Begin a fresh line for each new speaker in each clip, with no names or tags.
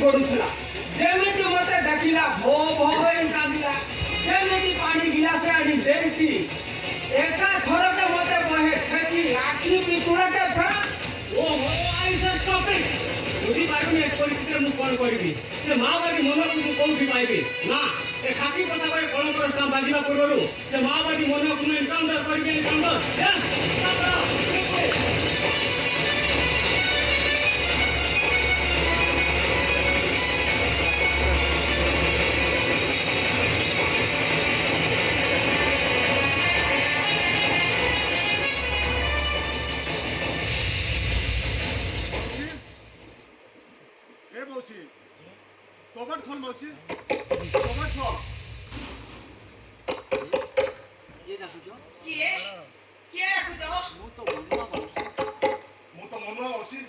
ପଡୁଥିଲା ଯେମିତି ମତେ ଦେଖିଲା ଭୋ ଭୋ ହୋଇ କାନ୍ଦିଲା ଯେମିତି ପାଣି ଗିଲାସେ ଆଣି ଦେଇଛି ଏକା ଥରକେ ମତେ ବହେ ଛେଚି ଆଖି ପିତୁଳାକେ ଫେରା ଓହୋ ଆଇସେ ଷ୍ଟପିଂ ବୁଝିପାରୁନି ଏ ପରିସ୍ଥିତିରେ ମୁଁ କ'ଣ କରିବି ସେ ମାଓବାଦୀ ମନକୁ ମୁଁ କୋଉଠି ପାଇବି ନା ଏ ଖାକି ପୋଷାକରେ କଳଙ୍କର ଷ୍ଟାମ୍ପ ବାଜିବା ପୂର୍ବରୁ ସେ ମାଓବାଦୀ ମନକୁ ମୁଁ ଏନକାଉଣ୍ଟର କରିବି ଏନକାଉଣ୍ଟର
कबट खोल मौसी कबट खोल
ये रखुजो
किए रखुजो
मु तो
मनुआ मौसी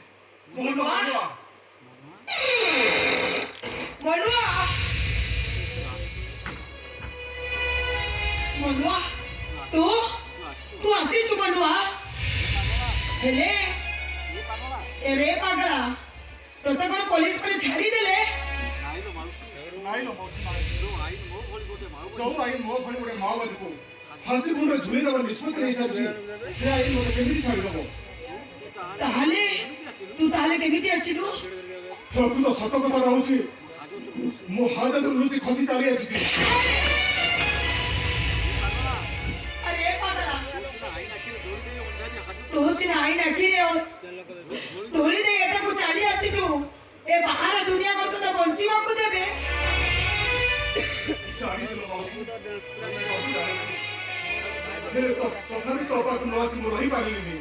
मनुआ तू तू आसीचु मनुआ हेले एरे पागला तोते कोन पुलिस पर छाड़ी देले
नाई लो मौसी जो आई मो भली गोटे माओवादी को फांसी गुंडे झुली दबर निष्पत्ति नहीं सारी से आई मोटे केमिति छाड़ी दबो
ताहले केमिति आसिलु
प्रभु तो सत कथा रहउची मो हाजत लुटी खसी चाली आसी
अरे पागला तू सिना आई नखिरे तोली दे एटा को चाली आसिचु ए बाहर दुनिया को तो बंचीवा को देबे
चाली तो मौसी मेरे तो कभी तो बात मौसी मो रही पानी नहीं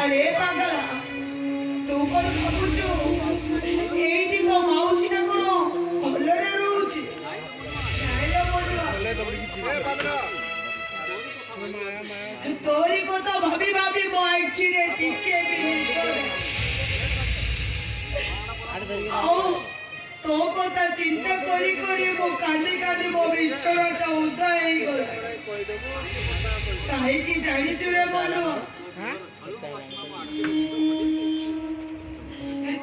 अरे पागला तू कोन भाबुचु एइटी तो मौसी ना कोन भलरे रहउची नाइलो बोलवा तोरी को तो भाभी भाभी मो आखी रे टिके भी नहीं तो কথা চিন্তা করি করি মো কাঁদি কাঁদি মো বিছানাটা উদা হয়ে গলা কাহিকি জানিଛୁ রে মনু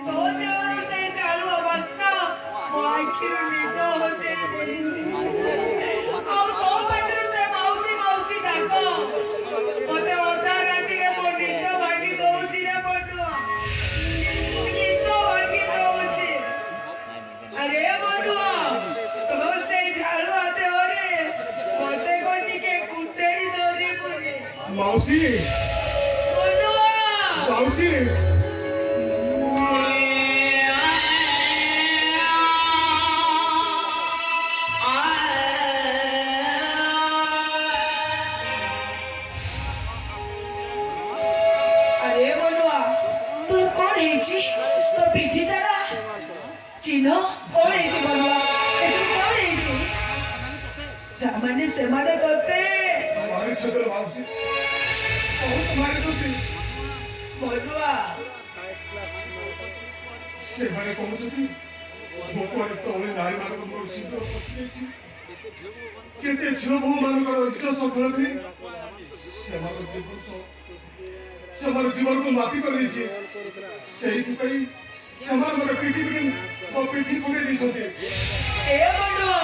তো দেওয়ার সে চালু অবস্থা মো আখির নিদ হতে আর তো পাটর সে মাউসি ডাকো মতে অধা রাতিরে মো নিদ ভাগি দউছি রে মনু अरे मनुआ तो से झाड़ू आते हो रे मते को टिके कुटे ही दोरी मुने
मौसी
मनुआ
मौसी
अरे मनुआ तू कौन है जी तो पीठी सारा चिनो कौन है जी मनुआ ए तू कौन है जी से माने तोते
हमारे चक्कर मौसी और तुम्हारे सोती
मनुआ
से माने कौन सोती भोपाल तो ओले नारी मान को मोर सिंह पछी केते झियो बहु मान को इज्जत सफल थी सेमार जीवन को माफी कर दी सही पई सेमार मोर पीठी बिन ओ पीठी पुगे दी छोते
ए मनुआ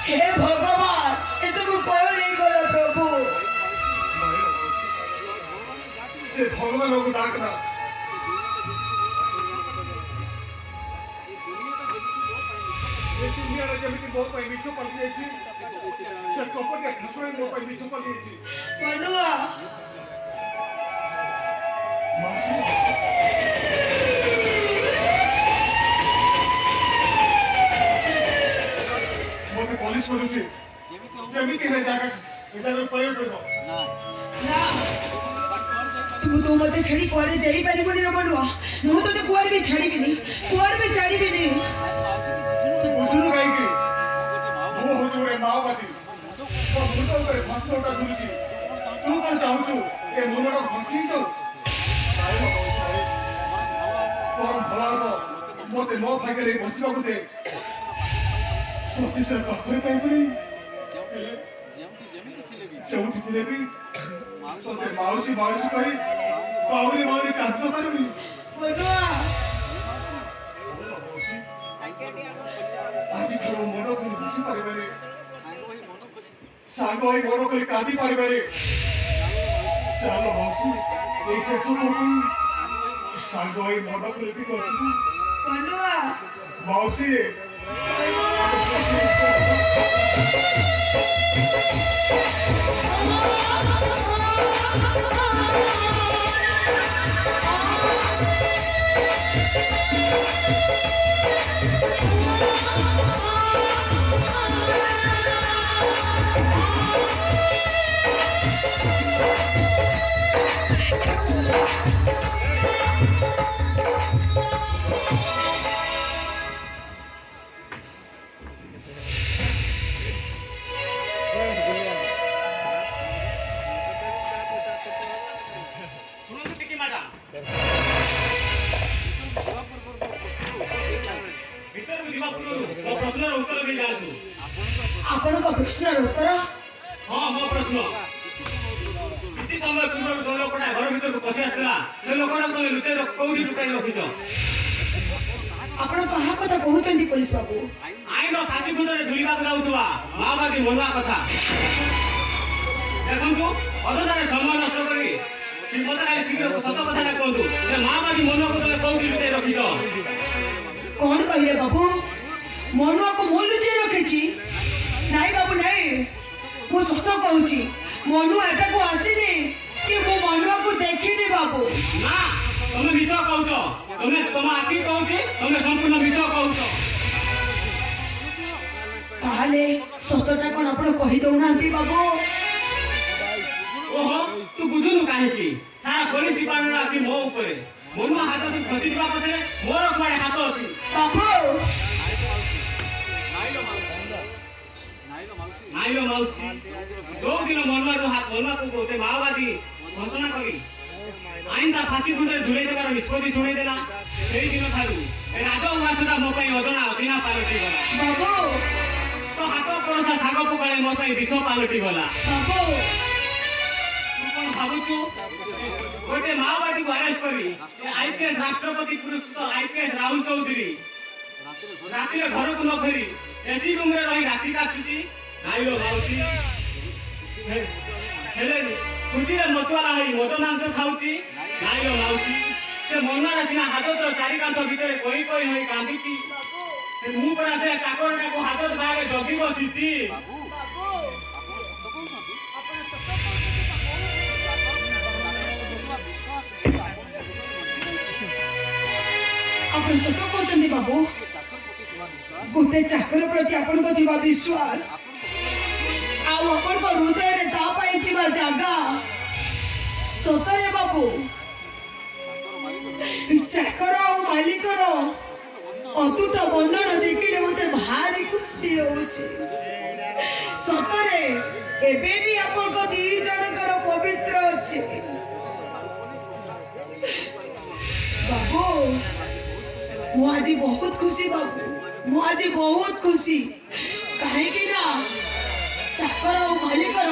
हे भगवान ये सब कोई नहीं गला प्रभु
से भगवान को डाकना ये दुनिया रे जेमिति बहुत पई मिछो पड़ जाई से कपट के ठाकुर मोर पई मिछो पड़ जाई
मनुआ
मोते पुलिस को दूची जेमिति है जागा इधर पय पड़ो
ना तू मते छड़ी कोरे जाई परिबनी रे मनुआ मु तो कोरे भी छड़ी भी नहीं कोरे भी छड़ी भी नहीं
बुझुनु काई के वो हो जोरे माओवादी और मुंडो करे फांसोटा दुलची तू कौन चाहू ए मुंडो फांसी जो और भलारो मोते नो भागरे बचिबा को दे प्रतिशत पाखरे पाइबरी जेमती ଥିଲେ ବି ମାଉସୀ କହି बावरी बावरी कांदो करमी
मनुआ
আজি ଠାରୁ ମନ କରି ହସି ପାରିବାରେ ସାଙ୍ଗ ହୋଇ ମନ କରି କାନ୍ଦି ପାରିବାରେ ଚାଲ ମାଉସୀ ଏଇ ଶେଷ ଥରକୁ ସାଙ୍ଗ ହୋଇ ମନ କରି ଟିକେ ହସିବୁ
मनुआ
ମାଉସୀ
ଶୁଣନ୍ତୁ ଟିକେ ମ୍ୟାଡାମ ଭିତରକୁ ଯିବା ପୂର୍ବରୁ ମୋ ପ୍ରଶ୍ନର ଉତ୍ତର ଦେଇ ଯାଆନ୍ତୁ।
ଆପଣଙ୍କ ପ୍ରଶ୍ନର ଉତ୍ତର
ହଁ ମୋ ପ୍ରଶ୍ନ କିଛି ସମୟ ପୂର୍ବରୁ ଯୋଉ ଲୋକଟା ଘର ଭିତରକୁ ପଶି ଆସିଥିଲା ସେ ଲୋକଟାକୁ ତମେ ଲୁଚେଇ କୋଉଠି ଲୁଚାଇ ରଖିଛ?
ଆପଣ କାହା କଥା କହୁଛନ୍ତି ପୋଲିସ ବାବୁ?
ଆଇନ ଫାଶୀ ଖୁଣ୍ଟରେ ଝୁଲିବାକୁ ଯାଉଥିବା ମାଓବାଦୀ ମନୁଆ କଥା। ଦେଖନ୍ତୁ ଅଯଥାରେ ସମୟ ନଷ୍ଟ କରି ମତେ ଖାଲି ଶୀଘ୍ର ସତ କଥାଟା କୁହନ୍ତୁ ସେ ମାଓବାଦୀ ମନୁଆକୁ ତମେ କୋଉଠି ଲୁଚାଇ ରଖିଛ?
କଣ କହିଲେ ବାବୁ? ମନୁଆକୁ ମୁଁ ଲୁଚେଇ ରଖିଛି? ନାଇଁ ବାବୁ ନାଇଁ, ମୁଁ ସତ କହୁଛି ମନୁଆ ଏଟାକୁ ଆସିନି କି ମୁଁ ମନୁଆକୁ ଦେଖିନି ବାବୁ।
ନା ତମେ ମିଛ କହୁଛ, ତମେ ତମ ଆଖି କହୁଛି ତମେ ସମ୍ପୂର୍ଣ୍ଣ ମିଛ କହୁଛ।
ତାହେଲେ ସତଟା କଣ ଆପଣ କହିଦଉନାହାନ୍ତି ବାବୁ?
ଓହୋ ତୁ ବୁଝୁନୁ କାହିଁକି? ସାରା ପୋଲିସ ଡିପାର୍ଟମେଣ୍ଟ ଆସି ମୋ ଉପରେ ମନୁଆ ହାତକୁ ଖସିଯିବା ପଛରେ ମୋର କୁଆଡେ ହାତ ଅଛି?
ବାବୁ
ନାଇଲୋ ମାଉସୀ ଯୋଉ ଦିନ ମନୁଆକୁ ଗୋଟେ ମାଓବାଦୀ ଘୋଷଣା କରି ଆଇନ ତା ଫାଶୀ ଖୁଣ୍ଟରେ ଝୁଲେଇ ଦେବାର ନିଷ୍ପତ୍ତି ଶୁଣେଇଦେଲା ସେଇ ଦିନ ଠାରୁ ରାଜ ଉଆସଟା ମୋ ପାଇଁ ଅଜଣା ଅଚିହ୍ନା ପାଲଟିଗଲା।
ବାବୁ
ତ ହାତ ପରସା ଶାଗ ପକାଳେ ମୋ ପାଇଁ ବିଷ ପାଲଟିଗଲା।
ବାବୁ
ତୁ କଣ ଭାବୁଛୁ ଗୋଟେ ମାଓବାଦୀକୁ ଆରେଷ୍ଟ କରି ଆଇପିଏସ୍ ରାଷ୍ଟ୍ରପତି ପୁରସ୍କୃତ ଆଇପିଏସ୍ ରାହୁଲ ଚୌଧୁରୀ ରାତିରେ ଘରକୁ ନ ଫେରି ଏସି ରୁମରେ ରହି ରାତି କାଟୁଛି? ନାଇଲୋ ମାଉସୀ ହେଲେ ଖୁସିରେ ମତୁଆଲା ହୋଇ ମଦ ମାଂସ ଖାଉଛି? ନାଇଲୋ ମାଉସୀ ସେ ମନୁଆର ସିନା ହାତ ଚାରି କାନ୍ଥ ଭିତରେ କହି କହି ହୋଇ କାନ୍ଦୁଛି। ମୁଁ ପରା ସେ ଚାକରଟାକୁ ହାତ ବାହାରେ ଜଗି ବସିଛି।
ଆପଣ ସତ କହୁଛନ୍ତି ବାବୁ? ଗୋଟେ ଚାକର ପ୍ରତି ଆପଣଙ୍କ ଥିବା ବିଶ୍ୱାସ ଆଉ ଆପଣଙ୍କ ହୃଦୟରେ ତା ପାଇଁ ଥିବା ଜାଗା ସତରେ ବାବୁ ଚାକର ଆଉ ମାଲିକର ଅତୁଟ ବନ୍ଧନ ଦେଖିଲେ ମତେ ଭାରି ଖୁସି ହଉଛି। ସତରେ ଏବେ ବି ଆପଣଙ୍କ ଦି ଜଣଙ୍କର ପବିତ୍ର ଅଛି ବାବୁ। ମୁଁ ଆଜି ବହୁତ ଖୁସି ବାବୁ, ମୁଁ ଆଜି ବହୁତ ଖୁସି କାହିଁକି ନା ଚାକର ଆଉ ମାଲିକର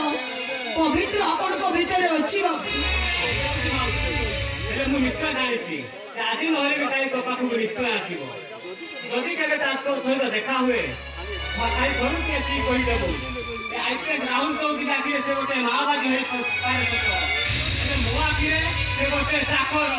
ପବିତ୍ର ଆପଣଙ୍କ ଭିତରେ ଅଛି ବାବୁ।
ହେଲେ ମୁଁ ନିଶ୍ଚୟ ଜାଣିଛି ଆଜି ନହେଲେ ବି କାଲି ତୋ ପାଖକୁ ନିଶ୍ଚୟ ଆସିବ। ଯଦି କେବେ ତା ସହିତ ଦେଖା ହୁଏ ଖାଲି ଘରୁ କିଏ କି କହିଦେବୁ ଆଇପିଏସ୍ ରାହୁଲ ଚୌଧୁରୀ ଆଖିରେ ସେ ଗୋଟେ ମାଓବାଦୀ ହେଇ ପାରେ ସତ, ହେଲେ ମୋ ଆଖିରେ ସେ ଗୋଟେ ଚାକର।